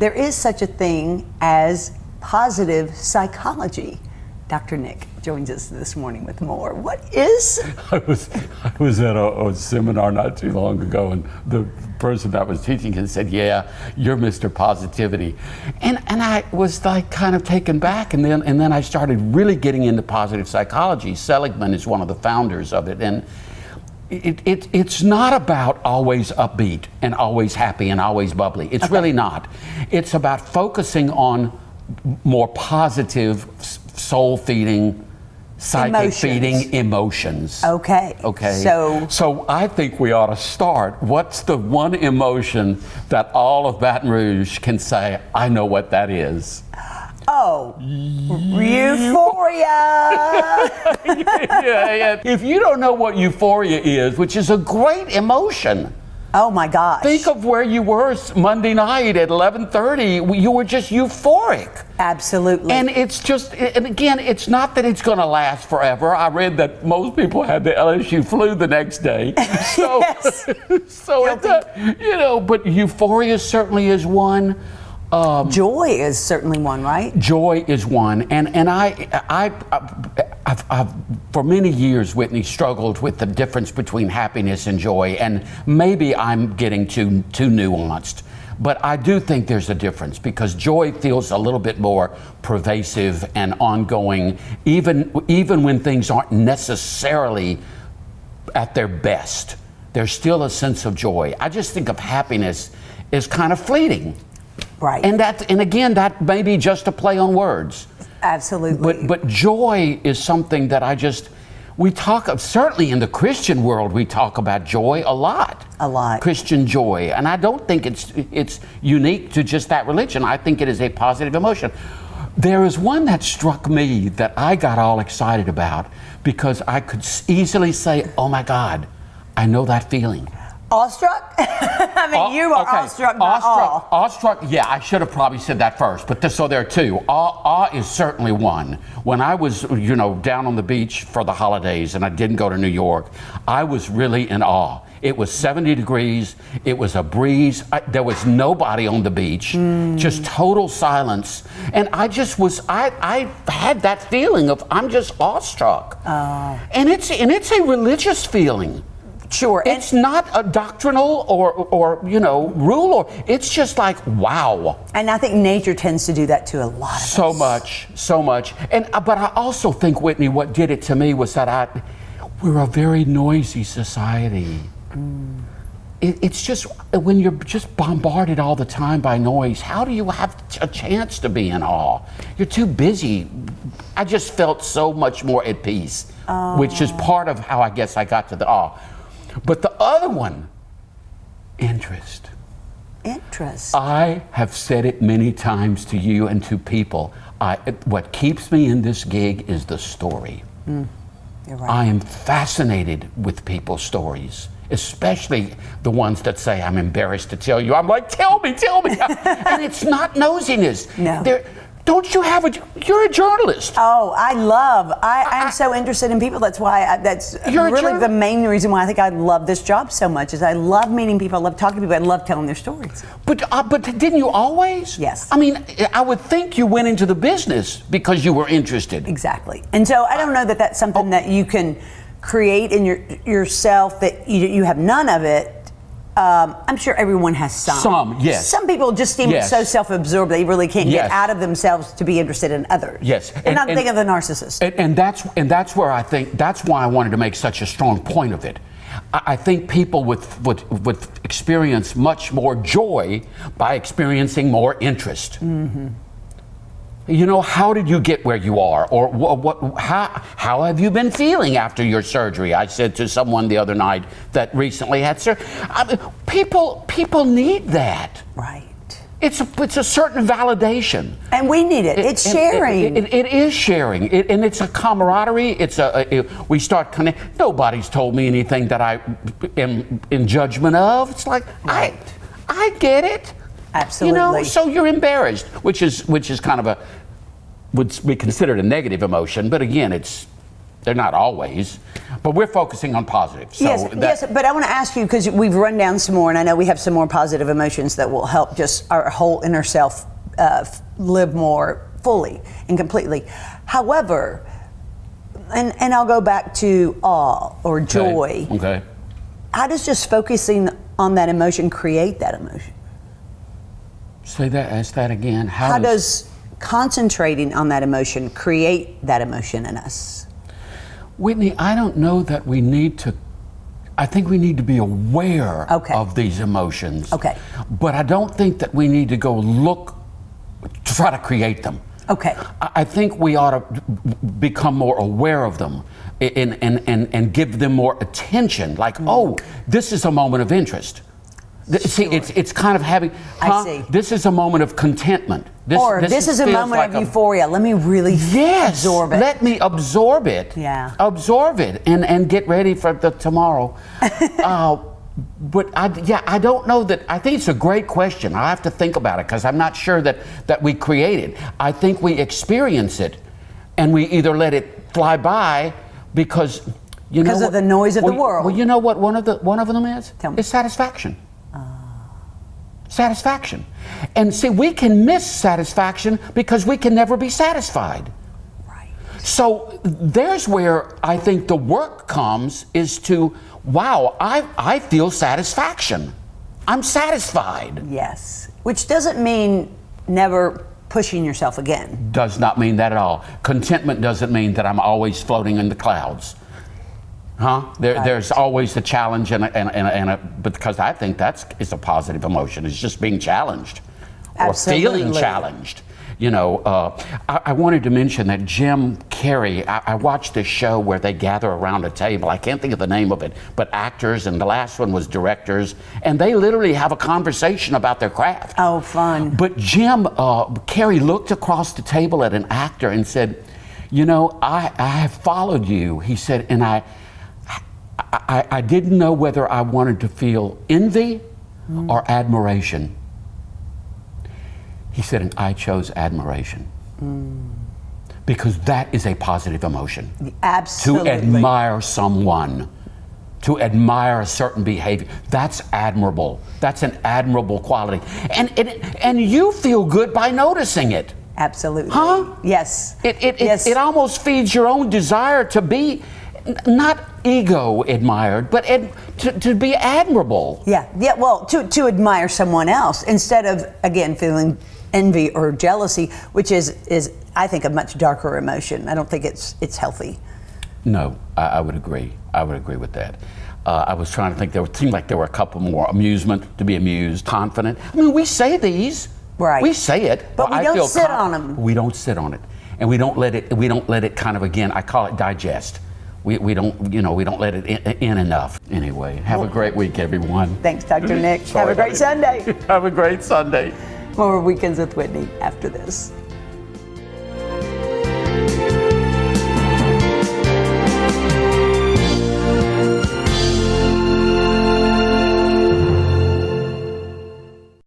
there is such a thing as positive psychology. Dr. Nick joins us this morning with more. What is? I was at a seminar not too long ago, and the person that was teaching it said, "Yeah, you're Mr. Positivity," and I was like kind of taken back, and then I started really getting into positive psychology. Seligman is one of the founders of it, and it's not about always upbeat and always happy and always bubbly. It's really not. It's about focusing on more positive, soul-feeding, psychic-feeding emotions. Okay. So I think we ought to start. What's the one emotion that all of Baton Rouge can say, I know what that is? Oh, euphoria. Yeah. If you don't know what euphoria is, which is a great emotion. Oh my gosh. Think of where you were Monday night at 11:30. You were just euphoric. Absolutely. And it's just, and again, it's not that it's going to last forever. I read that most people had the LSU flu the next day. So, Yes. so but euphoria certainly is one. Joy is certainly one, right? Joy is one, and I've for many years, Whitney, struggled with the difference between happiness and joy, and maybe I'm getting too nuanced, but I do think there's a difference because joy feels a little bit more pervasive and ongoing, even when things aren't necessarily at their best. There's still a sense of joy. I just think of happiness as kind of fleeting. Right. And again, that may be just a play on words. Absolutely. But joy is something that we talk of, certainly in the Christian world, we talk about joy a lot. A lot. Christian joy. And I don't think it's unique to just that religion. I think it is a positive emotion. There is one that struck me that I got all excited about because I could easily say, oh my God, I know that feeling. Awestruck? I mean, you are awestruck by awe. Awestruck, yeah, I should have probably said that first, but so there are two. Awe is certainly one. When I was, down on the beach for the holidays and I didn't go to New York, I was really in awe. It was 70 degrees, it was a breeze, there was nobody on the beach, just total silence. And I had that feeling of, I'm just awestruck. And it's a religious feeling. Sure. It's not a doctrinal or rule, or it's just like, wow. And I think nature tends to do that to a lot of us. So much. And but I also think, Whitney, what did it to me was that we're a very noisy society. It's just, when you're just bombarded all the time by noise, how do you have a chance to be in awe? You're too busy. I just felt so much more at peace, which is part of how I guess I got to the awe. But the other one, interest. Interest. I have said it many times to you and to people. What keeps me in this gig is the story. You're right. I am fascinated with people's stories, especially the ones that say, I'm embarrassed to tell you. I'm like, tell me. And it's not nosiness. No. Don't you have you're a journalist. Oh, I'm so interested in people. That's why, that's really the main reason why I think I love this job so much, is I love meeting people, I love talking to people, I love telling their stories. But didn't you always? Yes. I mean, I would think you went into the business because you were interested. Exactly. And so I don't know that that's something that you can create in yourself, that you have none of it. I'm sure everyone has some. Some, yes. Some people just seem so self-absorbed they really can't get out of themselves to be interested in others. Yes. And I'm thinking of the narcissist. And that's where I think, that's why I wanted to make such a strong point of it. I think people would experience much more joy by experiencing more interest. Mm-hmm. How did you get where you are? Or how have you been feeling after your surgery? I said to someone the other night that recently had surgery. People need that. Right. It's a certain validation. And we need it. It's sharing. It is sharing. And it's a camaraderie. We start connecting. Nobody's told me anything that I am in judgment of. It's like, right. I get it. Absolutely. So you're embarrassed, which is kind of would be considered a negative emotion, but again, it's They're not always, but we're focusing on positive. So yes, but I want to ask you, because we've run down some more, and I know we have some more positive emotions that will help just our whole inner self live more fully and completely. However, and I'll go back to awe or joy. Okay. How does just focusing on that emotion create that emotion? Ask that again. How does concentrating on that emotion create that emotion in us? Whitney, I don't know that we need to. I think we need to be aware of these emotions. Okay. But I don't think that we need to go to try to create them. Okay. I think we ought to become more aware of them and give them more attention. Like, oh, this is a moment of interest. See, it's kind of having. I see. This is a moment of contentment. This is a moment of euphoria. Let me really absorb it. Let me absorb it. Yeah. Absorb it and get ready for the tomorrow. But I don't know that. I think it's a great question. I have to think about it because I'm not sure that we create it. I think we experience it, and we either let it fly by because of the noise of the world. Well, you know what one of them is? Tell me. It's satisfaction. Satisfaction. And see, we can miss satisfaction because we can never be satisfied. Right. So there's where I think the work comes, is to, wow, I feel satisfaction. I'm satisfied. Yes. Which doesn't mean never pushing yourself again. Does not mean that at all. Contentment doesn't mean that I'm always floating in the clouds. There's always a challenge because I think is a positive emotion. It's just being challenged or feeling challenged. I wanted to mention that Jim Carrey, I watched this show where they gather around a table. I can't think of the name of it, but actors, and the last one was directors, and they literally have a conversation about their craft. Oh, fun. But Jim Carrey looked across the table at an actor and said, I have followed you, he said, and I didn't know whether I wanted to feel envy or admiration. He said, and I chose admiration. Because that is a positive emotion. Absolutely. To admire someone, to admire a certain behavior, that's admirable. That's an admirable quality. And you feel good by noticing it. Absolutely. Huh? Yes. Yes. It almost feeds your own desire to be not ego admired, but to be admirable. Yeah. Well, to admire someone else instead of, again, feeling envy or jealousy, which is I think a much darker emotion. I don't think it's healthy. No, I would agree. I would agree with that. I was trying to think. It seemed like there were a couple more. Amusement, to be amused, confident. I mean, we say these. Right. We say it, but we don't sit on them. We don't sit on it, and we don't let it. We don't let it kind of, again, I call it digest. We don't let it in enough. Anyway, have a great week, everyone. Thanks, Dr. Nick. Have a great Sunday. Have a great Sunday. More Weekends with Whitney after this.